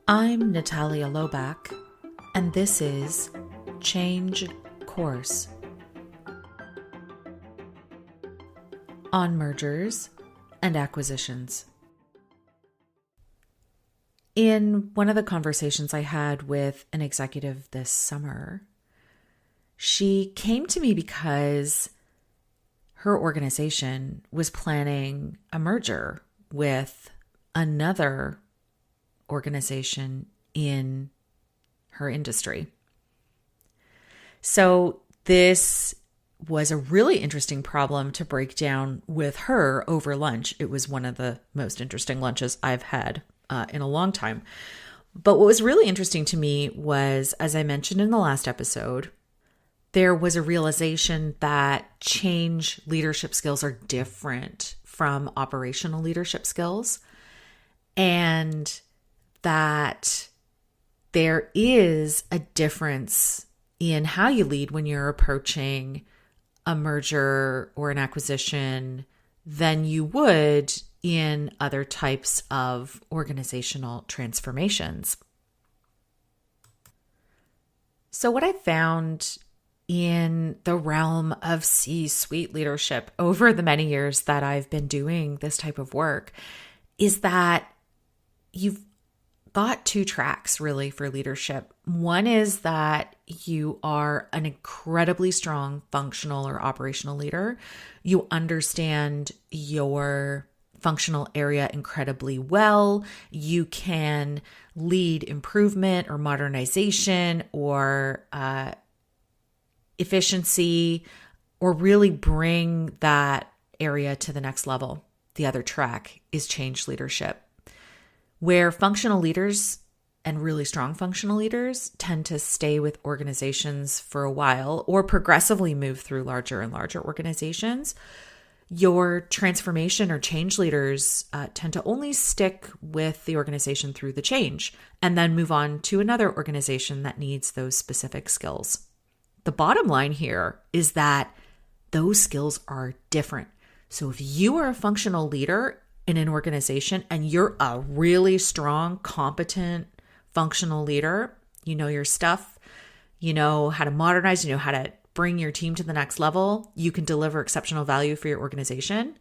I'm Natalia Lobach, and this is Change Course on mergers and acquisitions. In one of the conversations I had with an executive this summer, she came to me because her organization was planning a merger with another organization in her industry. So this was a really interesting problem to break down with her over lunch. It was one of the most interesting lunches I've had in a long time. But what was really interesting to me was, as I mentioned in the last episode, there was a realization that change leadership skills are different from operational leadership skills, and that there is a difference in how you lead when you're approaching a merger or an acquisition than you would in other types of organizational transformations. So what I found in the realm of C-suite leadership over the many years that I've been doing this type of work is that you've got two tracks really for leadership. One is that you are an incredibly strong functional or operational leader. You understand your functional area incredibly well. You can lead improvement or modernization or efficiency, or really bring that area to the next level. The other track is change leadership, where functional leaders and really strong functional leaders tend to stay with organizations for a while or progressively move through larger and larger organizations. Your transformation or change leaders tend to only stick with the organization through the change and then move on to another organization that needs those specific skills. The bottom line here is that those skills are different. So if you are a functional leader in an organization and you're a really strong, competent, functional leader, you know your stuff, you know how to modernize, you know how to bring your team to the next level, you can deliver exceptional value for your organization.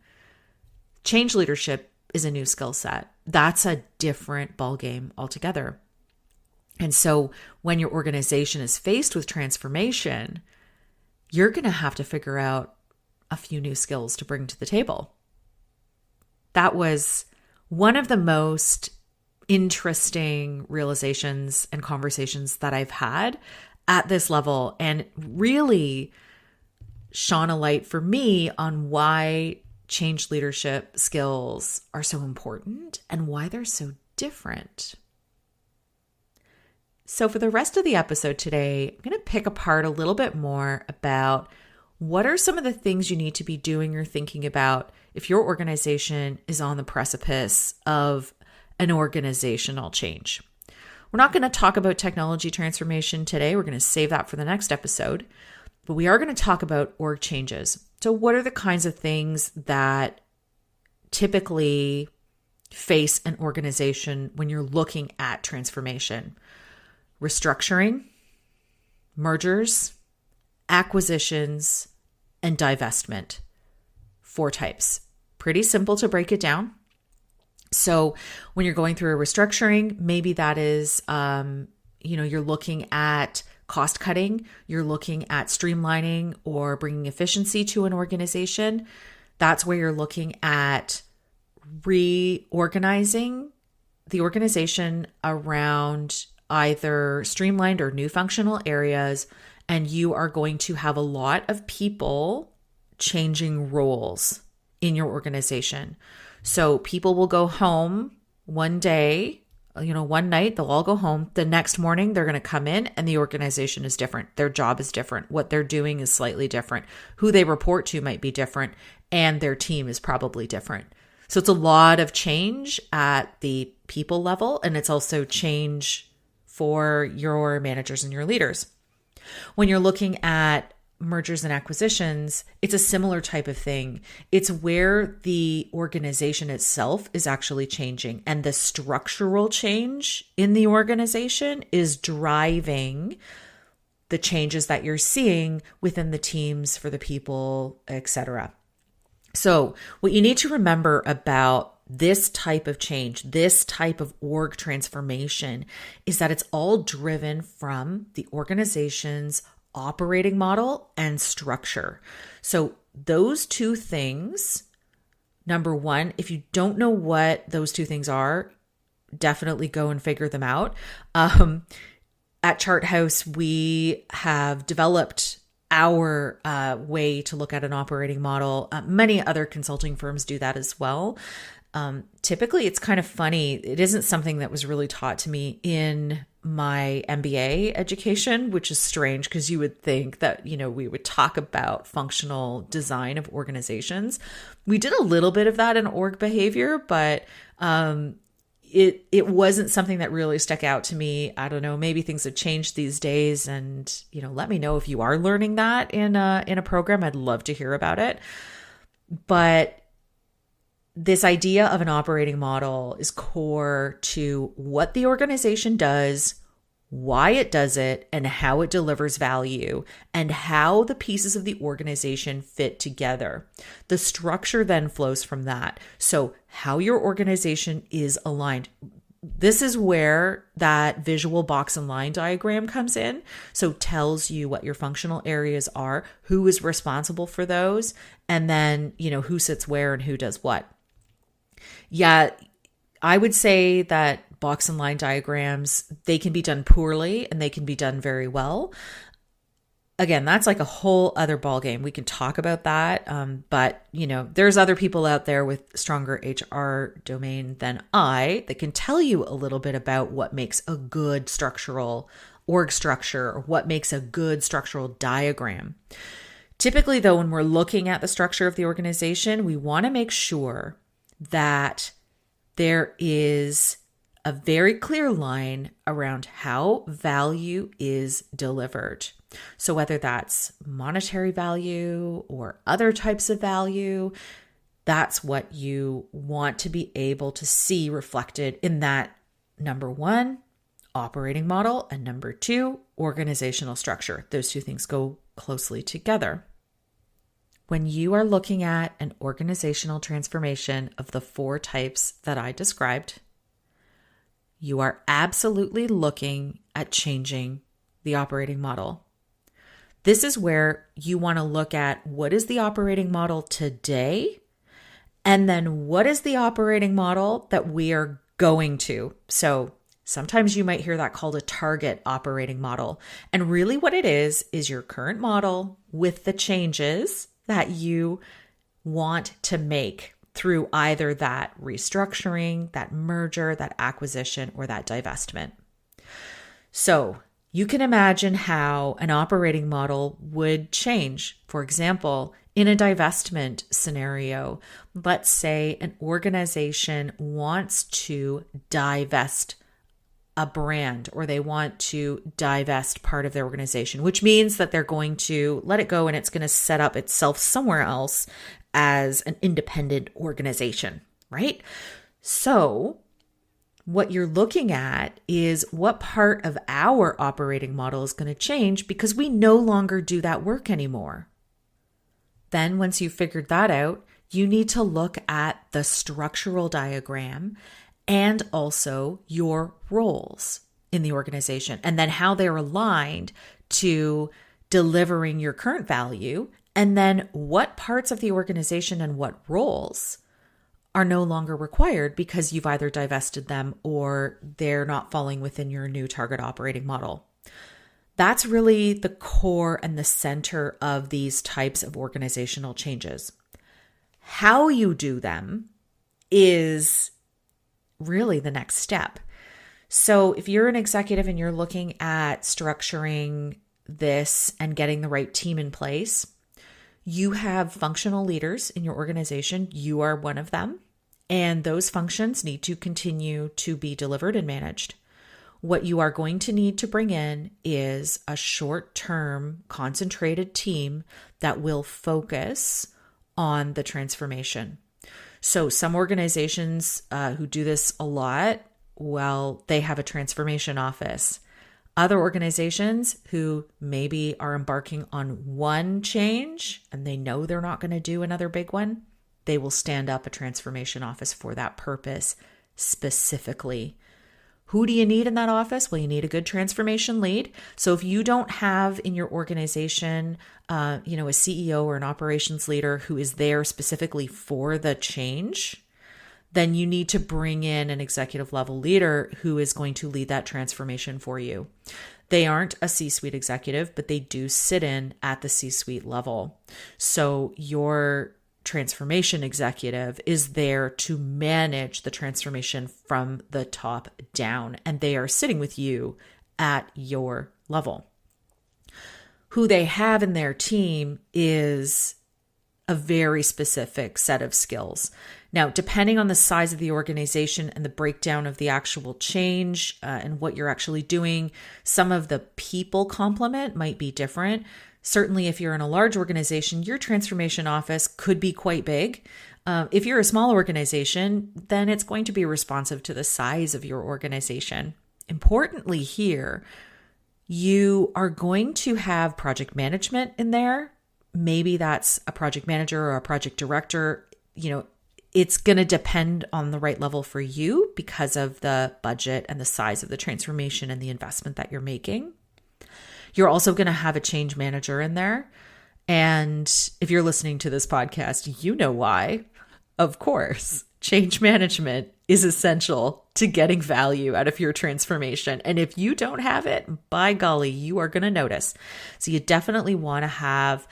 Change leadership is a new skill set. That's a different ballgame altogether. And so when your organization is faced with transformation, you're going to have to figure out a few new skills to bring to the table. That was one of the most interesting realizations and conversations that I've had at this level, and really shone a light for me on why change leadership skills are so important and why they're so different. So for the rest of the episode today, I'm going to pick apart a little bit more about what are some of the things you need to be doing or thinking about if your organization is on the precipice of an organizational change. We're not going to talk about technology transformation today. We're going to save that for the next episode, but we are going to talk about org changes. So what are the kinds of things that typically face an organization when you're looking at transformation? Restructuring, mergers, acquisitions, and divestment. 4 types. Pretty simple to break it down. So when you're going through a restructuring, maybe that is, you're looking at cost cutting, you're looking at streamlining or bringing efficiency to an organization. That's where you're looking at reorganizing the organization around either streamlined or new functional areas, and you are going to have a lot of people changing roles in your organization. So people will go home one day, one night, they'll all go home. The next morning, they're going to come in and the organization is different. Their job is different. What they're doing is slightly different. Who they report to might be different, and their team is probably different. So it's a lot of change at the people level, and it's also change for your managers and your leaders. When you're looking at mergers and acquisitions, it's a similar type of thing. It's where the organization itself is actually changing, and the structural change in the organization is driving the changes that you're seeing within the teams, for the people, etc. So what you need to remember about this type of change, this type of org transformation, is that it's all driven from the organization's operating model and structure. So those two things, number one, if you don't know what those two things are, definitely go and figure them out. At Chart House, we have developed our way to look at an operating model. Many other consulting firms do that as well. Typically, it's kind of funny. It isn't something that was really taught to me in my MBA education, which is strange because you would think that, we would talk about functional design of organizations. We did a little bit of that in org behavior, but it wasn't something that really stuck out to me. I don't know, maybe things have changed these days, and let me know if you are learning that in a program. I'd love to hear about it. But this idea of an operating model is core to what the organization does, why it does it, and how it delivers value, and how the pieces of the organization fit together. The structure then flows from that. So how your organization is aligned. This is where that visual box and line diagram comes in. So tells you what your functional areas are, who is responsible for those, and then, who sits where and who does what. Yeah, I would say that box and line diagrams, they can be done poorly and they can be done very well. Again, that's like a whole other ballgame. We can talk about that. But, there's other people out there with stronger HR domain than I that can tell you a little bit about what makes a good structural org structure, or what makes a good structural diagram. Typically, though, when we're looking at the structure of the organization, we want to make sure that there is a very clear line around how value is delivered. So whether that's monetary value or other types of value, that's what you want to be able to see reflected in that, number one, operating model, and number two, organizational structure. Those two things go closely together. When you are looking at an organizational transformation of the 4 types that I described, you are absolutely looking at changing the operating model. This is where you want to look at what is the operating model today, and then what is the operating model that we are going to. So sometimes you might hear that called a target operating model. And really what it is your current model with the changes that you want to make through either that restructuring, that merger, that acquisition, or that divestment. So you can imagine how an operating model would change. For example, in a divestment scenario, let's say an organization wants to divest a brand, or they want to divest part of their organization, which means that they're going to let it go and it's going to set up itself somewhere else as an independent organization, right? So what you're looking at is what part of our operating model is going to change because we no longer do that work anymore. Then once you've figured that out, you need to look at the structural diagram and also your roles in the organization, and then how they're aligned to delivering your current value, and then what parts of the organization and what roles are no longer required because you've either divested them or they're not falling within your new target operating model. That's really the core and the center of these types of organizational changes. How you do them is really the next step. So if you're an executive and you're looking at structuring this and getting the right team in place, you have functional leaders in your organization. You are one of them. And those functions need to continue to be delivered and managed. what you are going to need to bring in is a short-term concentrated team that will focus on the transformation. So some organizations who do this a lot, well, they have a transformation office. Other organizations who maybe are embarking on one change and they know they're not going to do another big one, they will stand up a transformation office for that purpose specifically. Who do you need in that office? Well, you need a good transformation lead. So if you don't have in your organization, a CEO or an operations leader who is there specifically for the change, then you need to bring in an executive level leader who is going to lead that transformation for you. They aren't a C-suite executive, but they do sit in at the C-suite level. So your transformation executive is there to manage the transformation from the top down, and they are sitting with you at your level. Who they have in their team is a very specific set of skills. Now, depending on the size of the organization and the breakdown of the actual change and what you're actually doing, some of the people complement might be different. Certainly, if you're in a large organization, your transformation office could be quite big. If you're a small organization, then it's going to be responsive to the size of your organization. Importantly here, you are going to have project management in there. Maybe that's a project manager or a project director. It's going to depend on the right level for you because of the budget and the size of the transformation and the investment that you're making. You're also going to have a change manager in there. And if you're listening to this podcast, you know why. Of course, change management is essential to getting value out of your transformation. And if you don't have it, by golly, you are going to notice. So you definitely want to have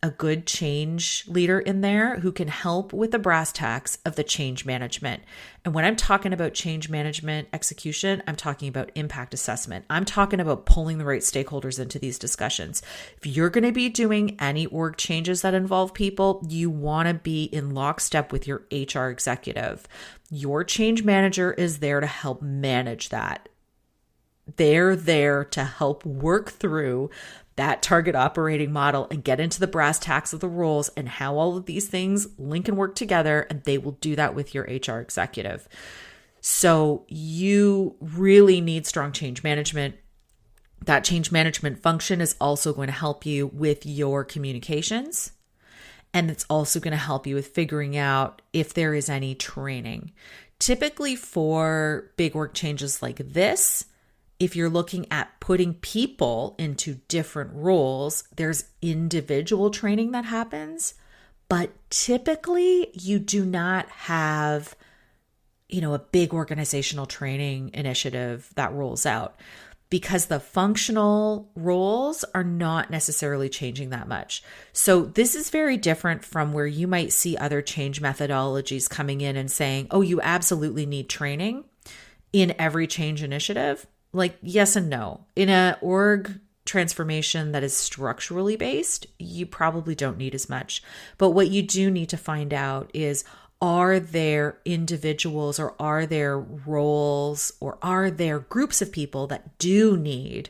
a good change leader in there who can help with the brass tacks of the change management. And when I'm talking about change management execution, I'm talking about impact assessment. I'm talking about pulling the right stakeholders into these discussions. If you're going to be doing any org changes that involve people, you want to be in lockstep with your HR executive. Your change manager is there to help manage that. They're there to help work through that target operating model and get into the brass tacks of the roles and how all of these things link and work together, and they will do that with your HR executive. So you really need strong change management. That change management function is also going to help you with your communications, and it's also going to help you with figuring out if there is any training. Typically for big work changes like this, if you're looking at putting people into different roles, there's individual training that happens, but typically you do not have, a big organizational training initiative that rolls out because the functional roles are not necessarily changing that much. So this is very different from where you might see other change methodologies coming in and saying, oh, you absolutely need training in every change initiative. Like, yes and no. In an org transformation that is structurally based, you probably don't need as much. But what you do need to find out is, are there individuals or are there roles or are there groups of people that do need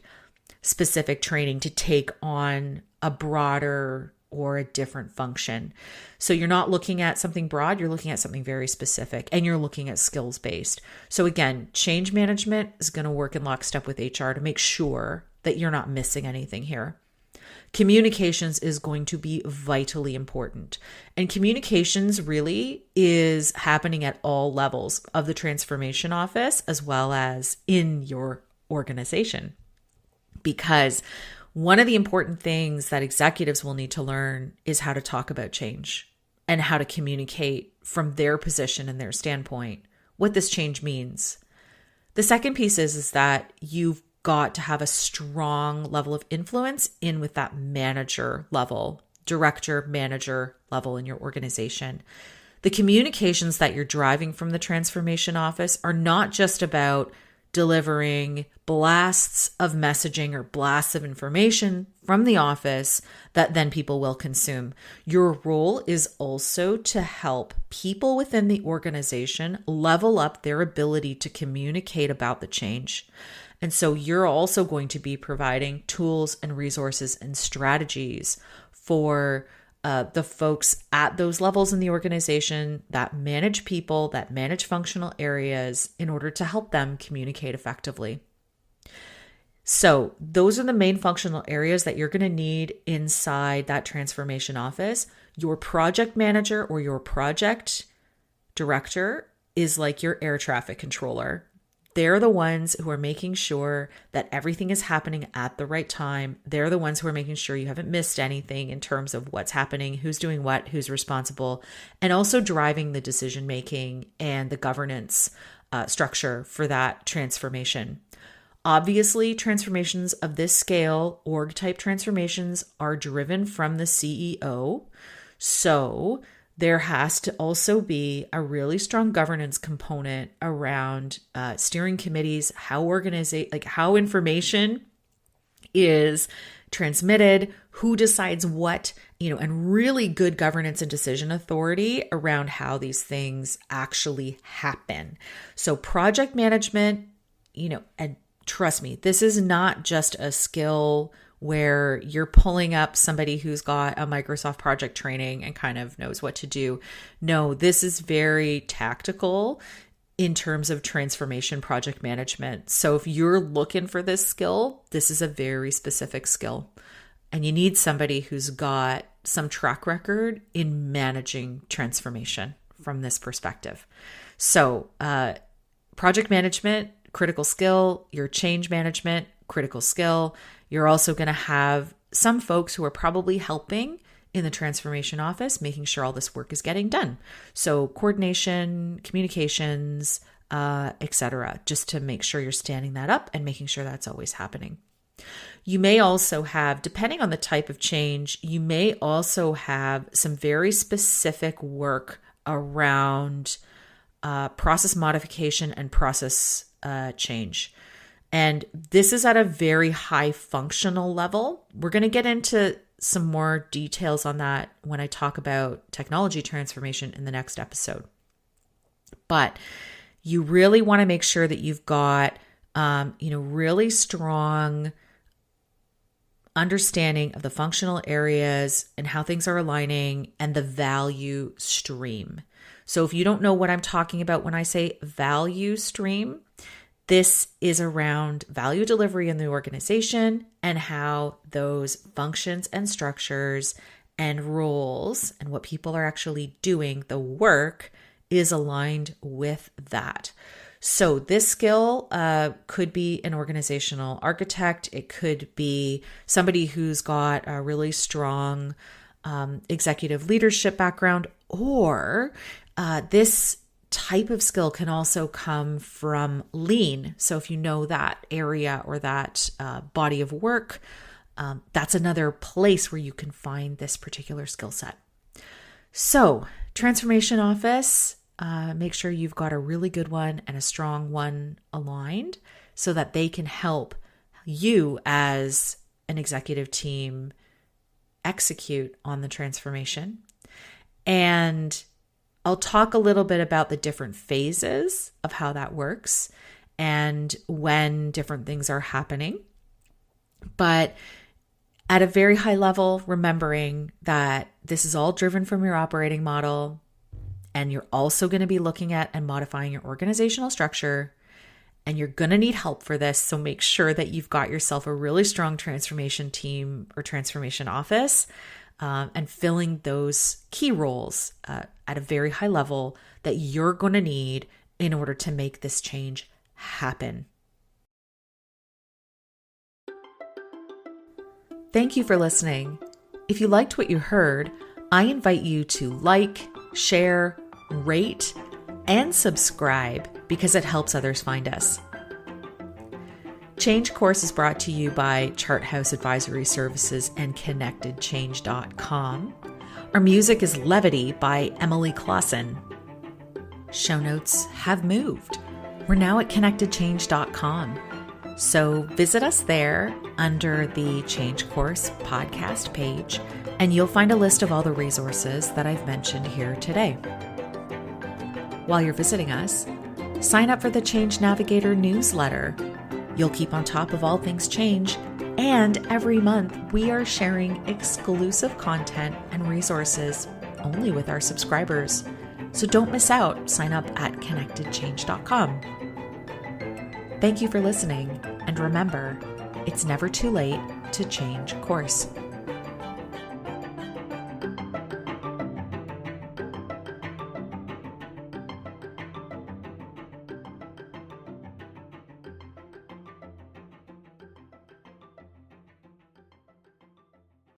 specific training to take on a broader or a different function? So you're not looking at something broad, you're looking at something very specific, and you're looking at skills based. So again, change management is going to work in lockstep with HR to make sure that you're not missing anything here. Communications is going to be vitally important. And communications really is happening at all levels of the transformation office as well as in your organization. Because one of the important things that executives will need to learn is how to talk about change and how to communicate from their position and their standpoint what this change means. The second piece is that you've got to have a strong level of influence in with that manager level, director, manager level in your organization. The communications that you're driving from the transformation office are not just about delivering blasts of messaging or blasts of information from the office that then people will consume. Your role is also to help people within the organization level up their ability to communicate about the change. And so you're also going to be providing tools and resources and strategies for the folks at those levels in the organization that manage people, that manage functional areas in order to help them communicate effectively. So those are the main functional areas that you're going to need inside that transformation office. Your project manager or your project director is like your air traffic controller. They're the ones who are making sure that everything is happening at the right time. They're the ones who are making sure you haven't missed anything in terms of what's happening, who's doing what, who's responsible, and also driving the decision-making and the governance structure for that transformation. Obviously, transformations of this scale, org-type transformations, are driven from the CEO. So there has to also be a really strong governance component around steering committees, how information is transmitted, who decides what, and really good governance and decision authority around how these things actually happen. So project management, and trust me, this is not just a skill where you're pulling up somebody who's got a Microsoft project training and kind of knows what to do. No, this is very tactical in terms of transformation project management. So if you're looking for this skill, this is a very specific skill. And you need somebody who's got some track record in managing transformation from this perspective. So project management, critical skill. Your change management, critical skill. You're also going to have some folks who are probably helping in the transformation office, making sure all this work is getting done. So coordination, communications, etc., just to make sure you're standing that up and making sure that's always happening. You may also have, depending on the type of change, you may also have some very specific work around process modification and process change. And this is at a very high functional level. We're going to get into some more details on that when I talk about technology transformation in the next episode. But you really want to make sure that you've got, really strong understanding of the functional areas and how things are aligning and the value stream. So if you don't know what I'm talking about when I say value stream, this is around value delivery in the organization and how those functions and structures and roles and what people are actually doing, the work, is aligned with that. So this skill could be an organizational architect. It could be somebody who's got a really strong executive leadership background, or this type of skill can also come from lean. So if you know that area or that body of work, that's another place where you can find this particular skill set. So transformation office, make sure you've got a really good one and a strong one aligned so that they can help you as an executive team execute on the transformation. And I'll talk a little bit about the different phases of how that works and when different things are happening. But at a very high level, remembering that this is all driven from your operating model, and you're also going to be looking at and modifying your organizational structure, and you're going to need help for this. So make sure that you've got yourself a really strong transformation team or transformation office, and filling those key roles at a very high level that you're going to need in order to make this change happen. Thank you for listening. If you liked what you heard, I invite you to like, share, rate, and subscribe because it helps others find us. Change Course is brought to you by Charthouse Advisory Services and ConnectedChange.com. Our music is Levity by Emily Clausen. Show notes have moved. We're now at ConnectedChange.com. So visit us there under the Change Course podcast page, and you'll find a list of all the resources that I've mentioned here today. While you're visiting us, sign up for the Change Navigator newsletter. You'll keep on top of all things change, and every month we are sharing exclusive content and resources only with our subscribers. So don't miss out. Sign up at connectedchange.com. Thank you for listening, and remember, it's never too late to change course.